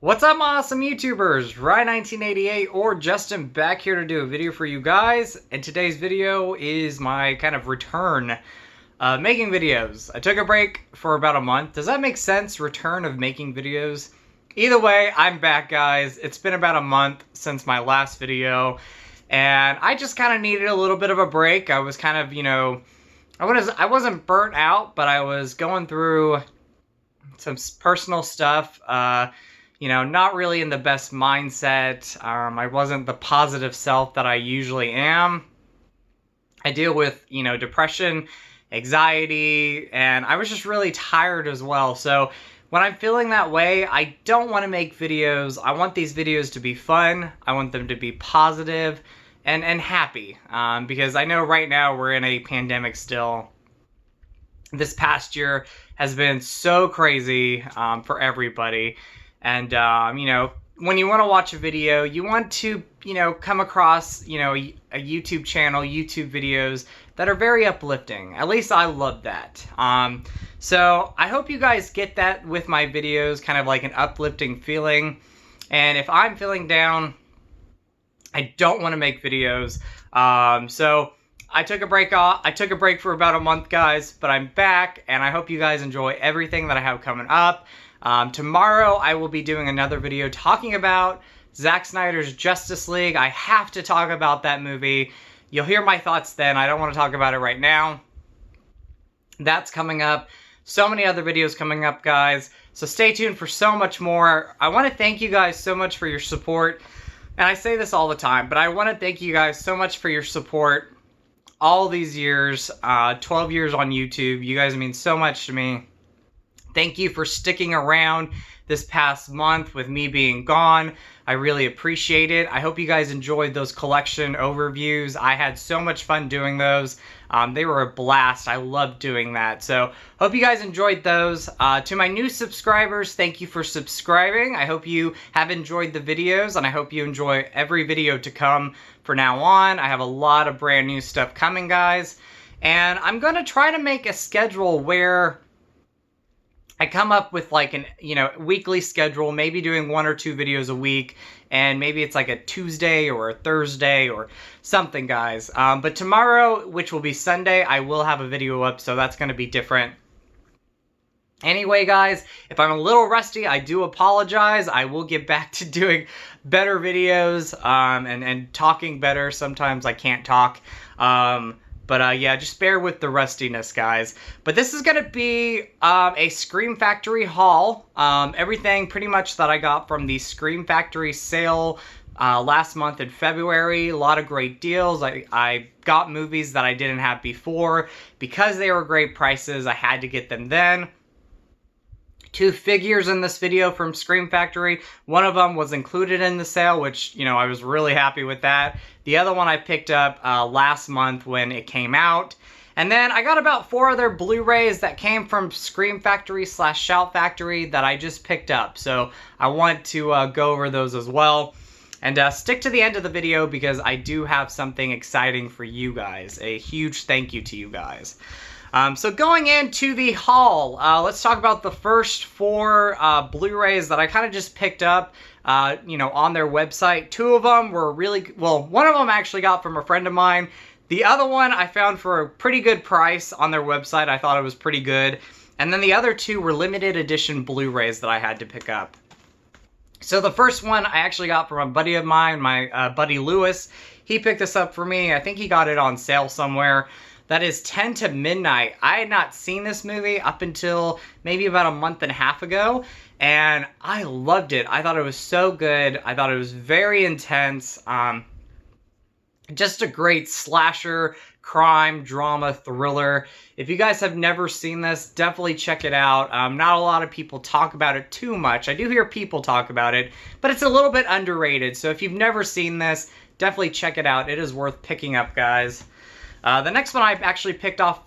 What's up, awesome YouTubers? Rye1988 or Justin back here to do a video for you guys. And today's video is my kind of return making videos. I took a break for about a month. Does that make sense? Return of making videos? Either way, I'm back, guys. It's been about a month since my last video, and I just kind of needed a little bit of a break. I was kind of, I wasn't burnt out, but I was going through some personal stuff. Not really in the best mindset. I wasn't the positive self that I usually am. I deal with, depression, anxiety, and I was just really tired as well. So when I'm feeling that way, I don't want to make videos. I want these videos to be fun. I want them to be positive and happy. Because I know right now we're in a pandemic still. This past year has been so crazy for everybody. And, when you want to watch a video, you want to, come across, a YouTube channel, YouTube videos that are very uplifting. At least I love that. So I hope you guys get that with my videos, kind of like an uplifting feeling. And if I'm feeling down, I don't want to make videos. So I took a break off. I took a break for about a month, guys, but I'm back, and I hope you guys enjoy everything that I have coming up. Tomorrow I will be doing another video talking about Zack Snyder's Justice League. I have to talk about that movie. You'll hear my thoughts then. I don't want to talk about it right now. That's coming up. So many other videos coming up, guys. So stay tuned for so much more. I want to thank you guys so much for your support. And I say this all the time, but I want to thank you guys so much for your support all these years. 12 years on YouTube. You guys mean so much to me. Thank you for sticking around this past month with me being gone. I really appreciate it. I hope you guys enjoyed those collection overviews. I had so much fun doing those. They were a blast. I loved doing that. So hope you guys enjoyed those. To my new subscribers, thank you for subscribing. I hope you have enjoyed the videos, and I hope you enjoy every video to come from now on. I have a lot of brand new stuff coming, guys. And I'm going to try to make a schedule where I come up with like an, weekly schedule, maybe doing 1 or 2 videos a week, and maybe it's like a Tuesday or a Thursday or something, guys. But tomorrow, which will be Sunday, I will have a video up, so that's going to be different. Anyway, guys, if I'm a little rusty, I do apologize. I will get back to doing better videos and talking better. Sometimes I can't talk. But yeah, just bear with the rustiness, guys. But this is going to be a Scream Factory haul. Everything pretty much that I got from the Scream Factory sale last month in February. A lot of great deals. I got movies that I didn't have before. Because they were great prices, I had to get them then. 2 figures in this video from Scream Factory. One of them was included in the sale, which, I was really happy with that. The other one I picked up last month when it came out. And then I got about 4 other Blu-rays that came from Scream Factory / Shout Factory that I just picked up. So I want to go over those as well. And stick to the end of the video because I do have something exciting for you guys. A huge thank you to you guys. So going into the haul, let's talk about the first 4 Blu-rays that I kind of just picked up, on their website. 2 of them were really, well, one of them I actually got from a friend of mine. The other one I found for a pretty good price on their website. I thought it was pretty good. And then the other 2 were limited edition Blu-rays that I had to pick up. So the first one I actually got from a buddy of mine, my buddy Lewis. He picked this up for me. I think he got it on sale somewhere. That is 10 to Midnight. I had not seen this movie up until maybe about a month and a half ago, and I loved it. I thought it was so good. I thought it was very intense. Just a great slasher, crime, drama, thriller. If you guys have never seen this, definitely check it out. Not a lot of people talk about it too much. I do hear people talk about it, but it's a little bit underrated. So if you've never seen this, definitely check it out. It is worth picking up, guys. The next one I actually picked up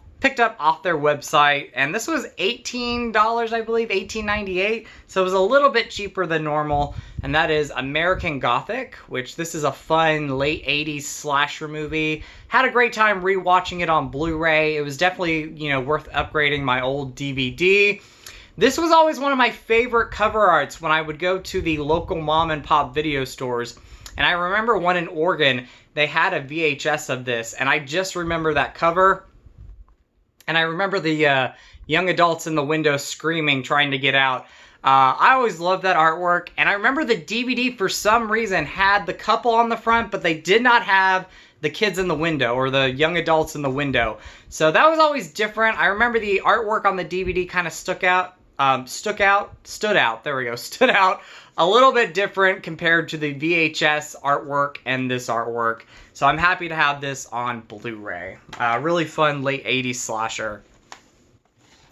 off their website, and this was $18, I believe, $18.98, so it was a little bit cheaper than normal, and that is American Gothic, which this is a fun late 80s slasher movie. Had a great time rewatching it on Blu-ray. It was definitely, worth upgrading my old DVD. This was always one of my favorite cover arts when I would go to the local mom and pop video stores. And I remember one in Oregon, they had a VHS of this, and I just remember that cover. And I remember the young adults in the window screaming, trying to get out. I always loved that artwork, and I remember the DVD for some reason had the couple on the front, but they did not have the kids in the window or the young adults in the window. So that was always different. I remember the artwork on the DVD kind of stood out a little bit different compared to the VHS artwork and this artwork. So I'm happy to have this on Blu-ray. Really fun late 80s slasher.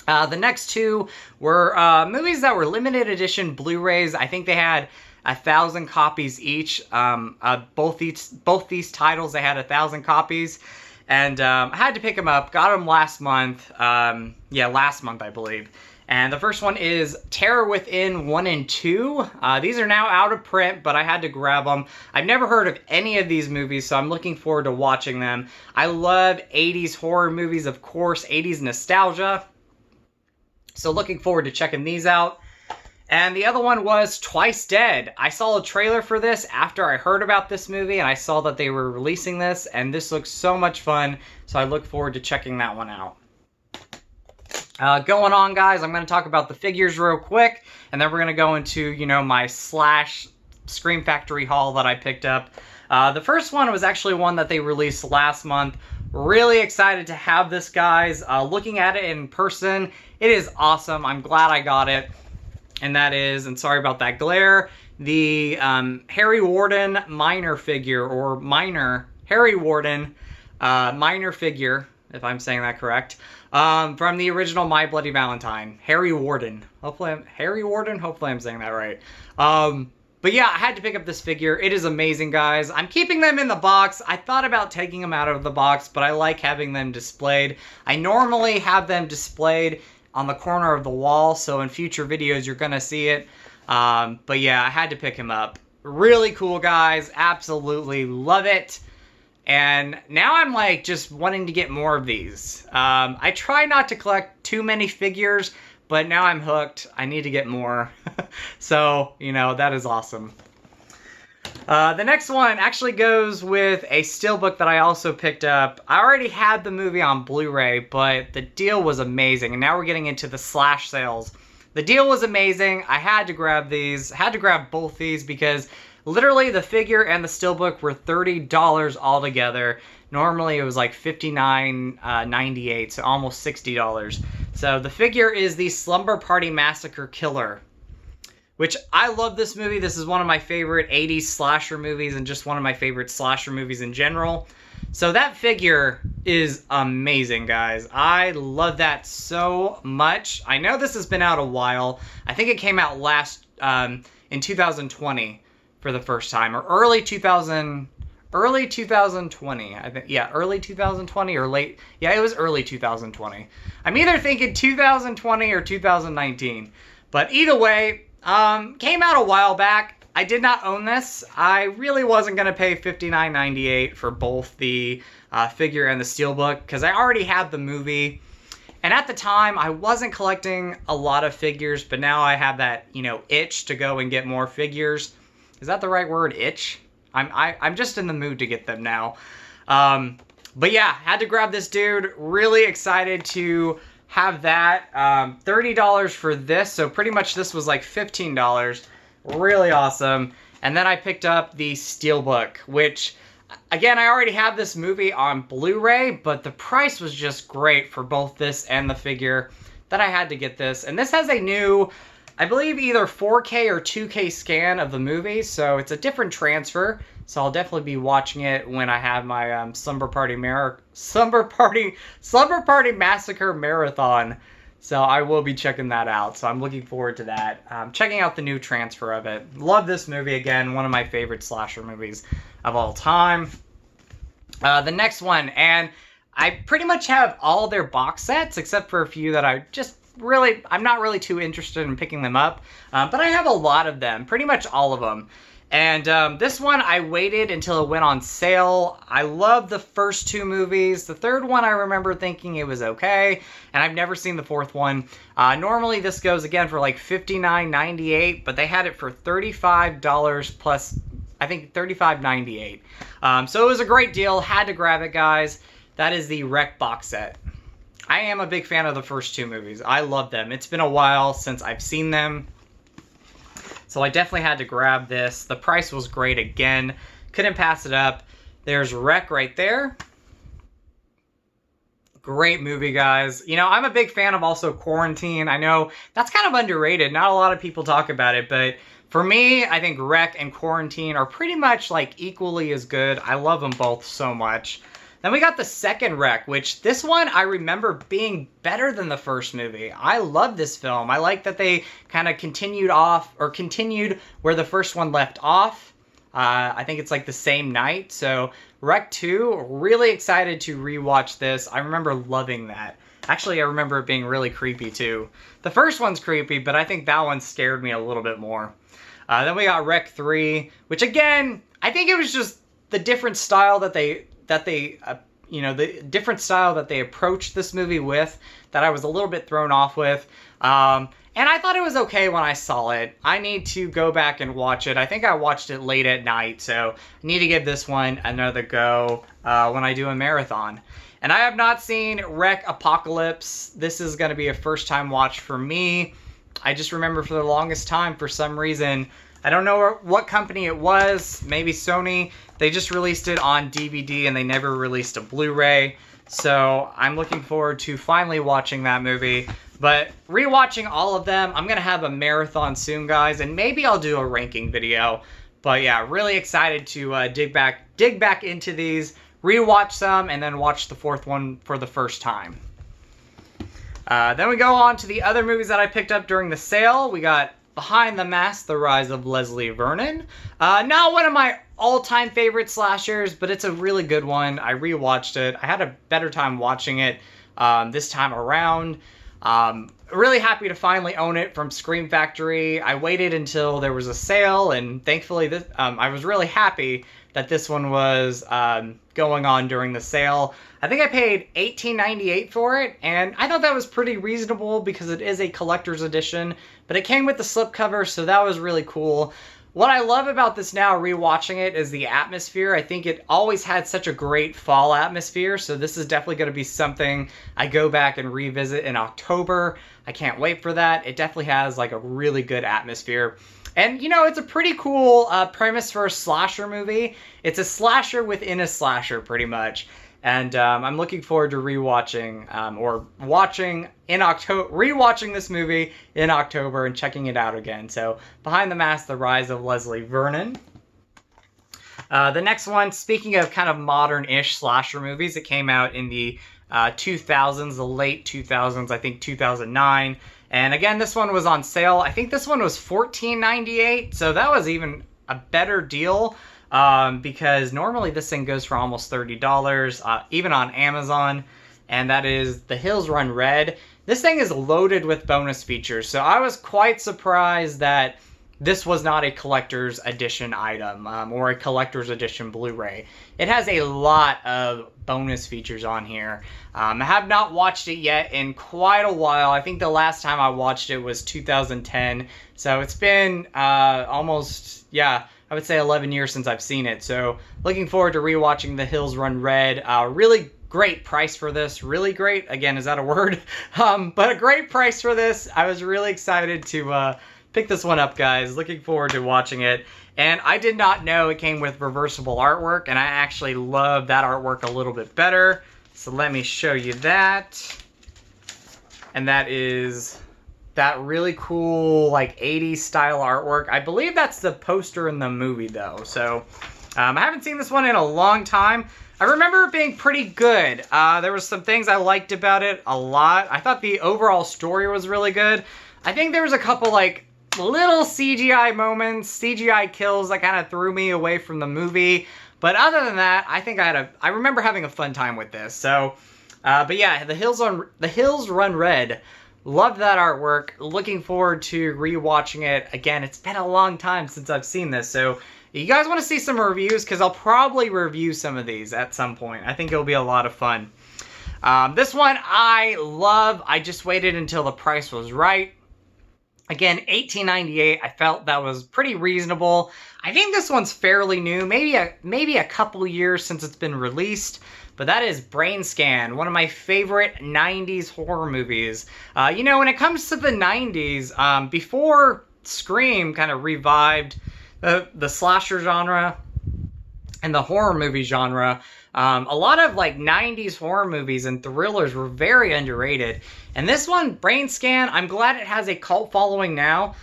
The next two were movies that were limited edition Blu-rays. I think they had 1,000 copies each. Both these titles, they had 1,000 copies. And I had to pick them up. Got them last month. Last month, I believe. And the first one is Terror Within 1 and 2. These are now out of print, but I had to grab them. I've never heard of any of these movies, so I'm looking forward to watching them. I love 80s horror movies, of course, 80s nostalgia. So looking forward to checking these out. And the other one was Twice Dead. I saw a trailer for this after I heard about this movie, and I saw that they were releasing this, and this looks so much fun, so I look forward to checking that one out. Going on, guys, I'm going to talk about the figures real quick, and then we're going to go into, my Slash Scream Factory haul that I picked up. The first one was actually one that they released last month. Really excited to have this, guys. Looking at it in person, it is awesome. I'm glad I got it. And that is, and sorry about that glare, the Harry Warden minor figure, or Harry Warden minor figure, if I'm saying that correct, from the original My Bloody Valentine. Harry Warden. Hopefully I'm saying that right. But yeah, I had to pick up this figure. It is amazing, guys. I'm keeping them in the box. I thought about taking them out of the box, but I like having them displayed. I normally have them displayed on the corner of the wall, so in future videos you're gonna see it. But yeah, I had to pick him up. Really cool, guys. Absolutely love it. And now I'm like just wanting to get more of these. I try not to collect too many figures, but now I'm hooked. I need to get more. So, that is awesome. The next one actually goes with a steelbook that I also picked up. I already had the movie on Blu-ray, but the deal was amazing. And now we're getting into the slash sales. The deal was amazing. I had to grab these. Had to grab both these because literally the figure and the steelbook were $30 altogether. Normally it was like $59.98, so almost $60. So the figure is the Slumber Party Massacre Killer, which I love this movie. This is one of my favorite 80s slasher movies and just one of my favorite slasher movies in general. So that figure is amazing, guys. I love that so much. I know this has been out a while. I think it came out in 2020 for the first time, or early 2020. I think, yeah, early 2020 or late. Yeah, it was early 2020. I'm either thinking 2020 or 2019, but either way, came out a while back. I did not own this. I really wasn't going to pay $59.98 for both the figure and the steelbook because I already had the movie. And at the time, I wasn't collecting a lot of figures, but now I have that, itch to go and get more figures. Is that the right word, itch? I'm just in the mood to get them now. But yeah, had to grab this dude. Really excited to have that. $30 for this, so pretty much this was like $15. Really awesome. And then I picked up the steelbook, which, again, I already have this movie on Blu-ray, but the price was just great for both this and the figure that I had to get this. And this has a new, I believe, either 4K or 2K scan of the movie, so it's a different transfer. So I'll definitely be watching it when I have my Slumber Party Massacre Marathon. So I will be checking that out. So I'm looking forward to that. Checking out the new transfer of it. Love this movie again. One of my favorite slasher movies of all time. The next one, and I pretty much have all their box sets except for a few that I'm not really too interested in picking them up. But I have a lot of them, pretty much all of them. And this one, I waited until it went on sale. I love the first two movies. The third one, I remember thinking it was okay, and I've never seen the fourth one. Normally, this goes, again, for like $59.98, but they had it for $35 plus, I think, $35.98. So it was a great deal. Had to grab it, guys. That is the Rec box set. I am a big fan of the first two movies. I love them. It's been a while since I've seen them. So I definitely had to grab this. The price was great again. Couldn't pass it up. There's Rec right there. Great movie, guys. You know, I'm a big fan of also Quarantine. I know that's kind of underrated. Not a lot of people talk about it, but for me, I think Rec and Quarantine are pretty much like equally as good. I love them both so much. Then we got the second Rec, which this one I remember being better than the first movie. I love this film. I like that they kind of continued where the first one left off. I think it's like the same night. So Rec 2, really excited to rewatch this. I remember loving that. Actually, I remember it being really creepy too. The first one's creepy, but I think that one scared me a little bit more. Then we got Rec 3, which again, I think it was just the different style that they the different style that they approached this movie with that I was a little bit thrown off with. And I thought it was okay when I saw it. I need to go back and watch it. I think I watched it late at night, so I need to give this one another go when I do a marathon. And I have not seen Rec Apocalypse. This is going to be a first time watch for me. I just remember for the longest time, for some reason, I don't know what company it was, maybe Sony. They just released it on DVD and they never released a Blu-ray. So I'm looking forward to finally watching that movie. But rewatching all of them, I'm going to have a marathon soon, guys. And maybe I'll do a ranking video. But yeah, really excited to dig back into these, rewatch some, and then watch the fourth one for the first time. Then we go on to the other movies that I picked up during the sale. We got Behind the Mask, The Rise of Leslie Vernon. Not one of my all-time favorite slashers, but it's a really good one. I rewatched it. I had a better time watching it this time around. Really happy to finally own it from Scream Factory. I waited until there was a sale, and thankfully I was really happy that this one was going on during the sale. I think I paid $18.98 for it, and I thought that was pretty reasonable because it is a collector's edition, but it came with the slipcover, so that was really cool. What I love about this now, rewatching it, is the atmosphere. I think it always had such a great fall atmosphere, so this is definitely going to be something I go back and revisit in October. I can't wait for that. It definitely has like a really good atmosphere. And, you know, it's a pretty cool premise for a slasher movie. It's a slasher within a slasher, pretty much. And I'm looking forward to rewatching rewatching this movie in October and checking it out again. So, Behind the Mask, The Rise of Leslie Vernon. The next one, speaking of kind of modern-ish slasher movies, it came out in the 2000s, the late 2000s, I think 2009. And again, this one was on sale. I think this one was $14.98, so that was even a better deal because normally this thing goes for almost $30, even on Amazon, and that is The Hills Run Red. This thing is loaded with bonus features, so I was quite surprised that this was not a collector's edition item or a collector's edition Blu-ray. It has a lot of bonus features on here. I have not watched it yet in quite a while. I think the last time I watched it was 2010. So it's been almost, I would say 11 years since I've seen it. So looking forward to rewatching The Hills Run Red. Really great price for this. Really great. Again, is that a word? But a great price for this. I was really excited to pick this one up, guys. Looking forward to watching it. And I did not know it came with reversible artwork, and I actually love that artwork a little bit better. So let me show you that. And that is that really cool, like, 80s style artwork. I believe that's the poster in the movie, though. So I haven't seen this one in a long time. I remember it being pretty good. There was some things I liked about it a lot. I thought the overall story was really good. I think there was a couple, like, little CGI moments, CGI kills that kind of threw me away from the movie. But other than that, I think I remember having a fun time with this. So, but yeah, The Hills Run Red. Love that artwork. Looking forward to rewatching it. Again, it's been a long time since I've seen this, so you guys want to see some reviews? Because I'll probably review some of these at some point. I think it'll be a lot of fun. This one I love. I just waited until the price was right. Again, $18.98. I felt that was pretty reasonable. I think this one's fairly new, maybe a couple years since it's been released. But that is Brain Scan, one of my favorite 90s horror movies. You know, when it comes to the 90s, before Scream kind of revived the slasher genre and the horror movie genre, a lot of like 90s horror movies and thrillers were very underrated. And this one, Brain Scan, I'm glad it has a cult following now,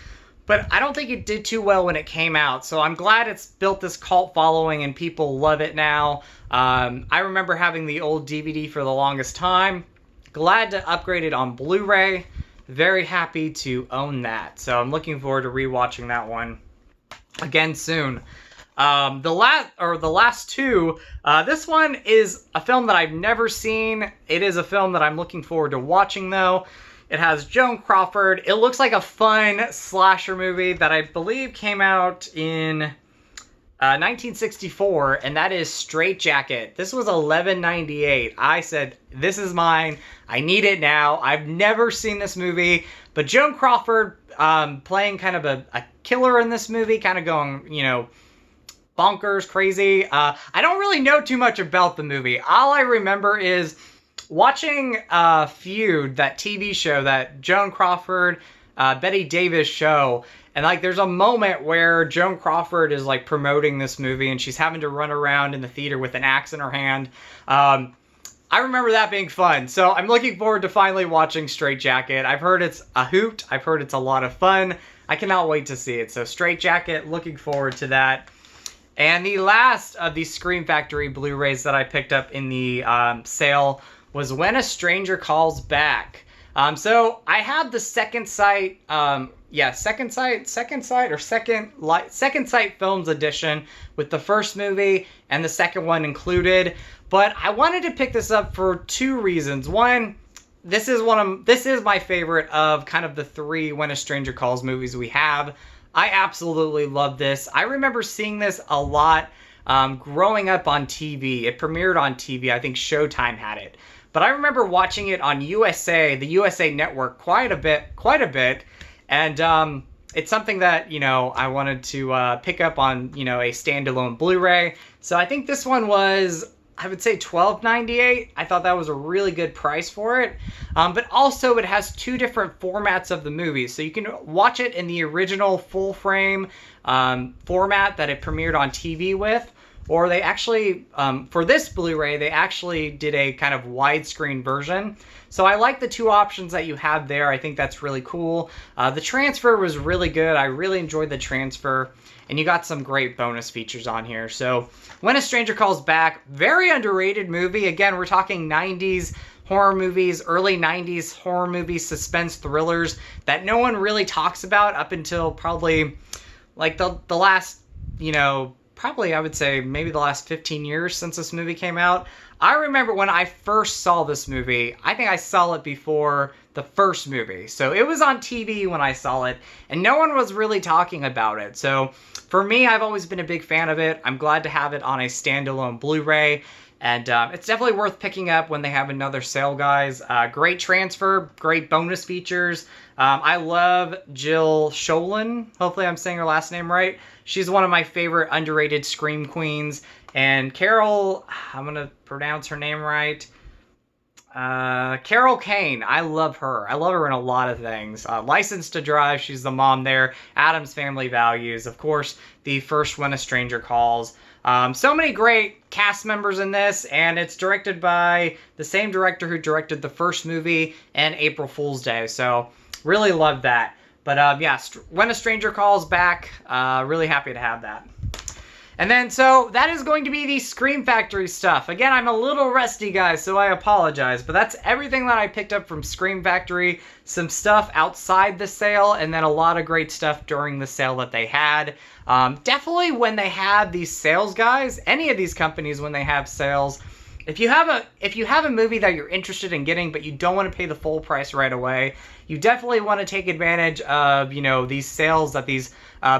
but I don't think it did too well when it came out. So I'm glad it's built this cult following and people love it now. I remember having the old DVD for the longest time. Glad to upgrade it on Blu-ray. Very happy to own that. So I'm looking forward to rewatching that one again soon. The last two, this one is a film that I've never seen. It is a film that I'm looking forward to watching though. It has Joan Crawford. It looks like a fun slasher movie that I believe came out in 1964, and that is Straight Jacket. This was $11.98. I said, this is mine. I need it now. I've never seen this movie, but Joan Crawford playing kind of a killer in this movie, kind of going, you know, bonkers, crazy. I don't really know too much about the movie. All I remember is watching Feud, that TV show, that Joan Crawford, Betty Davis show, and like there's a moment where Joan Crawford is like promoting this movie and she's having to run around in the theater with an axe in her hand. I remember that being fun, so I'm looking forward to finally watching Straight Jacket. I've heard it's a hoot. I've heard it's a lot of fun. I cannot wait to see it. So Straight Jacket, looking forward to that. And the last of these Scream Factory Blu-rays that I picked up in the sale was When a Stranger Calls Back. So I have the Second Sight, Second Sight Films edition with the first movie and the second one included. But I wanted to pick this up for two reasons. One, this is my favorite of kind of the three When a Stranger Calls movies we have. I absolutely love this. I remember seeing this a lot growing up on TV. It premiered on TV. I think Showtime had it. But I remember watching it on USA, the USA Network, quite a bit. And it's something that, you know, I wanted to pick up on, you know, a standalone Blu-ray. So I think this one was, I would say $12.98. I thought that was a really good price for it. But also it has two different formats of the movie. So you can watch it in the original full frame format that it premiered on TV with. Or they actually, for this Blu-ray, they actually did a kind of widescreen version. So I like the two options that you have there. I think that's really cool. The transfer was really good. I really enjoyed the transfer. And you got some great bonus features on here. So When a Stranger Calls Back, very underrated movie. Again, we're talking 90s horror movies, early 90s horror movies, suspense thrillers that no one really talks about up until probably like the last, you know, probably I would say maybe the last 15 years since this movie came out. I remember when I first saw this movie, I think I saw it before the first movie. So it was on TV when I saw it, and no one was really talking about it. So for me, I've always been a big fan of it. I'm glad to have it on a standalone Blu-ray, and it's definitely worth picking up when they have another sale, guys. Great transfer, great bonus features. I love Jill Schoelen. Hopefully I'm saying her last name right. She's one of my favorite underrated Scream queens. And Carol, I'm going to pronounce her name right. Carol Kane. I love her. I love her in a lot of things. License to Drive. She's the mom there. Addams Family Values. Of course, the first When a Stranger Calls. So many great cast members in this, and it's directed by the same director who directed the first movie and April Fool's Day. So really love that. But yeah, When a Stranger Calls Back, really happy to have that. And then, so that is going to be the Scream Factory stuff. Again, I'm a little rusty, guys, so I apologize. But that's everything that I picked up from Scream Factory. Some stuff outside the sale, and then a lot of great stuff during the sale that they had. Definitely when they have these sales, guys, any of these companies when they have sales, if you have a movie that you're interested in getting, but you don't want to pay the full price right away, you definitely want to take advantage of, you know, these sales that these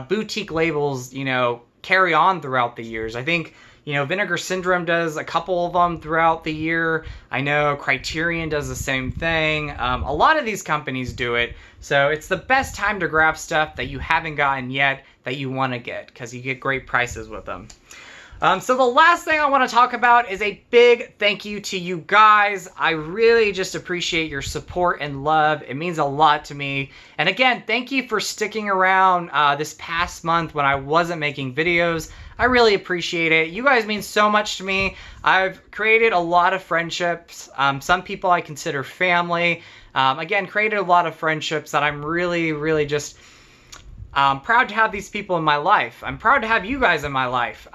boutique labels, you know, carry on throughout the years. I think, you know, Vinegar Syndrome does a couple of them throughout the year. I know Criterion does the same thing. A lot of these companies do it. So it's the best time to grab stuff that you haven't gotten yet that you want to get, because you get great prices with them. So the last thing I want to talk about is a big thank you to you guys. I really just appreciate your support and love. It means a lot to me. And again, thank you for sticking around this past month when I wasn't making videos. I really appreciate it. You guys mean so much to me. I've created a lot of friendships. Some people I consider family. Again, created a lot of friendships that I'm really just proud to have these people in my life. I'm proud to have you guys in my life.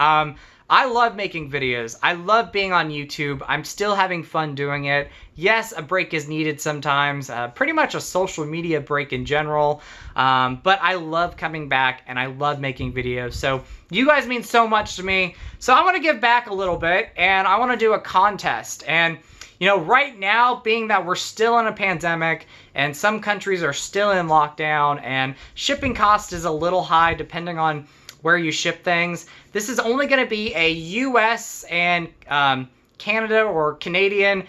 I love making videos. I love being on YouTube. I'm still having fun doing it. Yes, a break is needed sometimes. Pretty much a social media break in general. But I love coming back and I love making videos. So you guys mean so much to me. So I want to give back a little bit and I want to do a contest. And you know, right now, being that we're still in a pandemic and some countries are still in lockdown and shipping cost is a little high depending on where you ship things, this is only going to be a US and Canada or Canadian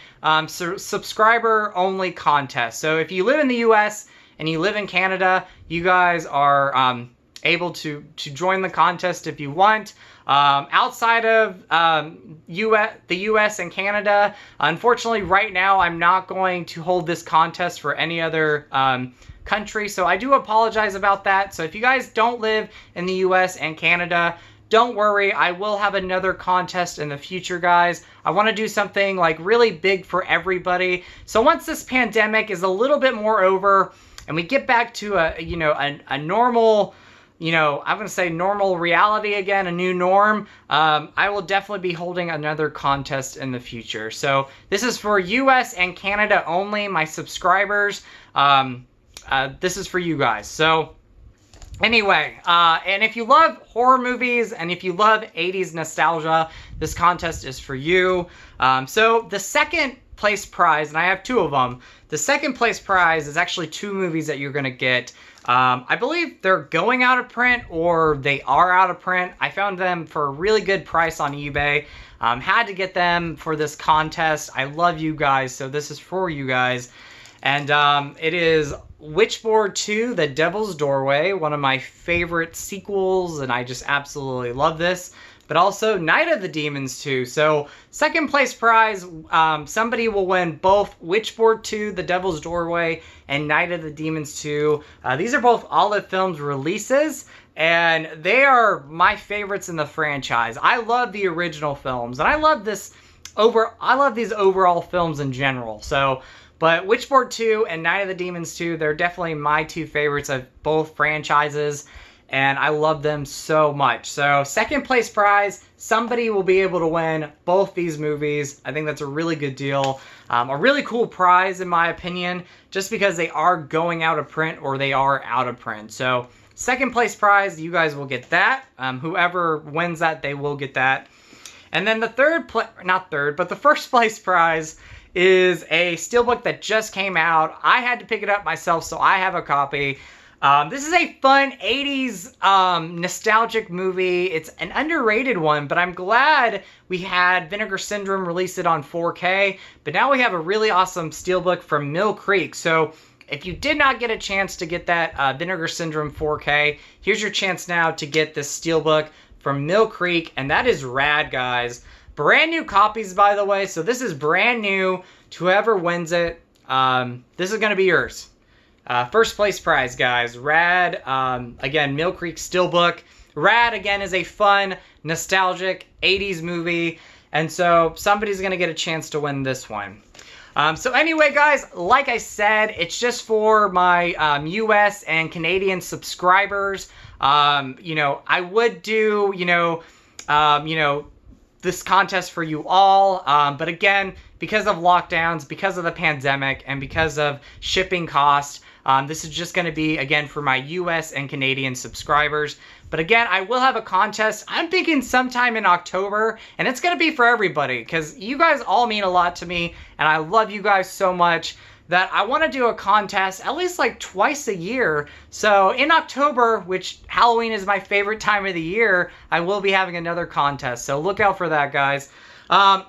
subscriber only contest. So if you live in the US and you live in Canada, you guys are able to join the contest if you want. Outside of the US and Canada, unfortunately right now I'm not going to hold this contest for any other country, so I do apologize about that. So if you guys don't live in the US and Canada, don't worry, I will have another contest in the future, guys. I want to do something like really big for everybody. So once this pandemic is a little bit more over and we get back to a normal, you know, I'm going to say normal reality again, a new norm, I will definitely be holding another contest in the future. So this is for US and Canada only, my subscribers. This is for you guys. So anyway, and if you love horror movies and if you love 80s nostalgia, this contest is for you. So the second place prize, and I have two of them, the second place prize is actually two movies that you're going to get. I believe they're going out of print or they are out of print. I found them for a really good price on eBay. Had to get them for this contest. I love you guys, so this is for you guys. And it is Witchboard 2, The Devil's Doorway, one of my favorite sequels, and I just absolutely love this. But also Night of the Demons 2. So second place prize, somebody will win both Witchboard 2, The Devil's Doorway, and Night of the Demons 2. These are both Olive Films releases, and they are my favorites in the franchise. I love the original films, and I love these overall films in general. So, but Witchboard 2 and Night of the Demons 2, they're definitely my two favorites of both franchises. And I love them so much. So second place prize, somebody will be able to win both these movies. I think that's a really good deal. A really cool prize in my opinion, just because they are going out of print or they are out of print. So second place prize, you guys will get that. Whoever wins that, they will get that. And then the the first place prize is a steelbook that just came out. I had to pick it up myself, so I have a copy. This is a fun 80s nostalgic movie. It's an underrated one, but I'm glad we had Vinegar Syndrome release it on 4K. But now we have a really awesome steelbook from Mill Creek. So if you did not get a chance to get that Vinegar Syndrome 4K, here's your chance now to get this steelbook from Mill Creek. And that is rad, guys. Brand new copies, by the way. So this is brand new to whoever wins it. This is going to be yours. First place prize, guys. Rad, again, Mill Creek Steelbook. Rad, again, is a fun, nostalgic 80s movie. And so somebody's going to get a chance to win this one. So anyway, guys, like I said, it's just for my US and Canadian subscribers. You know, I would do, this contest for you all. But again, because of lockdowns, because of the pandemic, and because of shipping costs, this is just going to be, again, for my US and Canadian subscribers. But again, I will have a contest. I'm thinking sometime in October, and it's going to be for everybody because you guys all mean a lot to me, and I love you guys so much that I want to do a contest at least like twice a year. So in October, which Halloween is my favorite time of the year, I will be having another contest. So look out for that, guys.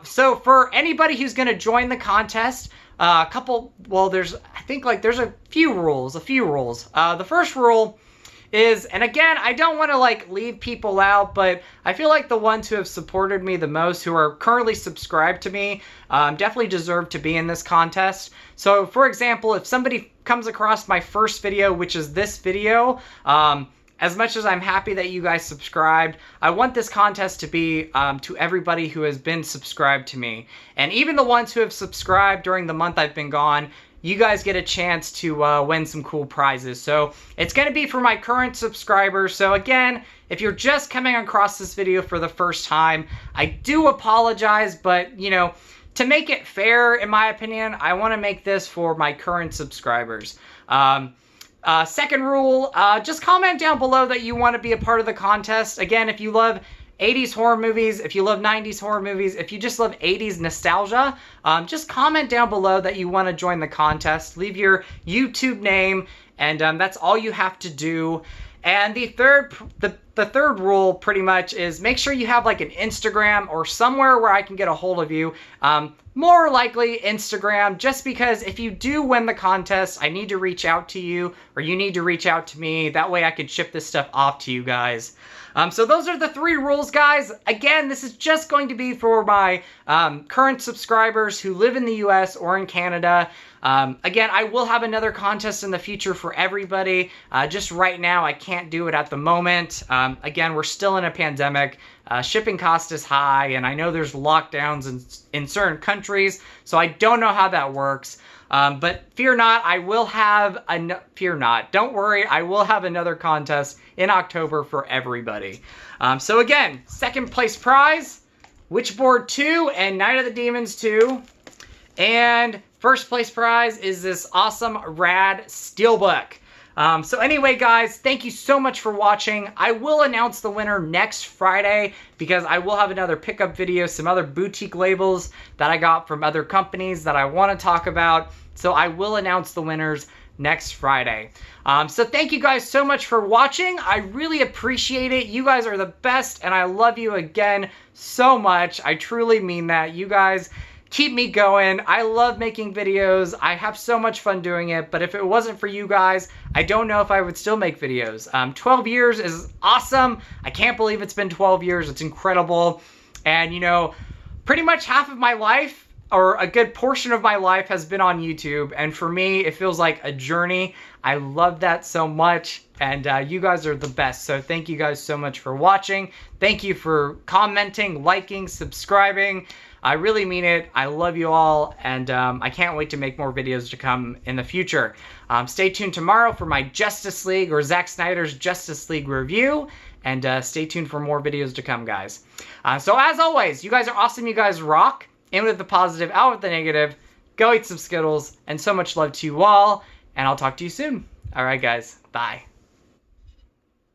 So for anybody who's going to join the contest, I think there's a few rules. The first rule is, and again, I don't want to like leave people out, but I feel like the ones who have supported me the most, who are currently subscribed to me, definitely deserve to be in this contest. So for example, if somebody comes across my first video, which is this video, as much as I'm happy that you guys subscribed, I want this contest to be to everybody who has been subscribed to me. And even the ones who have subscribed during the month I've been gone, you guys get a chance to win some cool prizes. So it's going to be for my current subscribers. So again, if you're just coming across this video for the first time, I do apologize, but you know, to make it fair, in my opinion, I want to make this for my current subscribers. Second rule, just comment down below that you want to be a part of the contest. Again, if you love 80s horror movies, if you love 90s horror movies, if you just love 80s nostalgia, just comment down below that you want to join the contest. Leave your YouTube name, and that's all you have to do. And the third rule pretty much is make sure you have like an Instagram or somewhere where I can get a hold of you. More likely Instagram, just because if you do win the contest, I need to reach out to you, or you need to reach out to me. That way I can ship this stuff off to you guys. So those are the 3 rules, guys. Again, this is just going to be for my current subscribers who live in the US or in Canada. Again, I will have another contest in the future for everybody. Just right now, I can't do it at the moment. Again, we're still in a pandemic. Shipping cost is high, and I know there's lockdowns in certain countries, so I don't know how that works. But fear not, don't worry, I will have another contest in October for everybody. So again, second place prize, Witchboard 2 and Night of the Demons 2. And first place prize is this awesome Rad Steelbook. So anyway, guys, thank you so much for watching. I will announce the winner next Friday because I will have another pickup video, some other boutique labels that I got from other companies that I want to talk about. So I will announce the winners next Friday. So thank you guys so much for watching. I really appreciate it. You guys are the best, and I love you again so much. I truly mean that. You guys keep me going. I love making videos. I have so much fun doing it, but if it wasn't for you guys, I don't know if I would still make videos. 12 years is awesome. I can't believe it's been 12 years. It's incredible. And you know, pretty much half of my life, or a good portion of my life, has been on YouTube. And for me, it feels like a journey. I love that so much. And you guys are the best. So thank you guys so much for watching. Thank you for commenting, liking, subscribing. I really mean it. I love you all, and I can't wait to make more videos to come in the future. Stay tuned tomorrow for my Justice League, or Zack Snyder's Justice League review, and stay tuned for more videos to come, guys. So as always, you guys are awesome. You guys rock. In with the positive, out with the negative. Go eat some Skittles, and so much love to you all, and I'll talk to you soon. All right, guys. Bye.